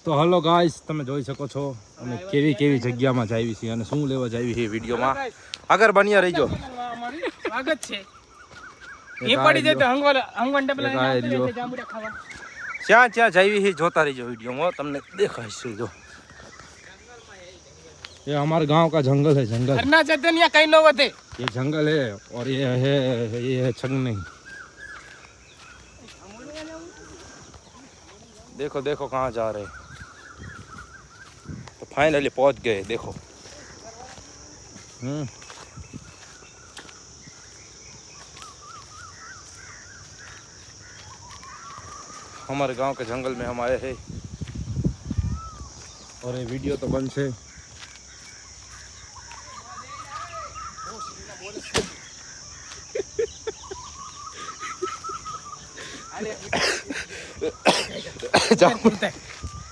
તો hello guys, તમે જોઈ શકો છો અમે કેવી કેવી જગ્યામાં જાવી છીએ અને શું લેવા જાવી છે વિડીયોમાં આગળ બન્યા રહીજો. સ્વાગત છે. એ પડી જાય તો હંગવન ડબલ જાંબુડા ખાવા. ક્યાં ક્યાં જાવી છે જોતા રહીજો वीडियो તમને દેખાઈશું. જો ये हमारे गांव का जंगल है. जंगल करना चाहते हैं कहीं न होते. ये जंगल है और ये है छंगनी. देखो देखो कहाँ जा रहे. तो फाइनली पहुंच गए. देखो हमारे गांव के जंगल में हम आए हैं और ये वीडियो तो बंद है.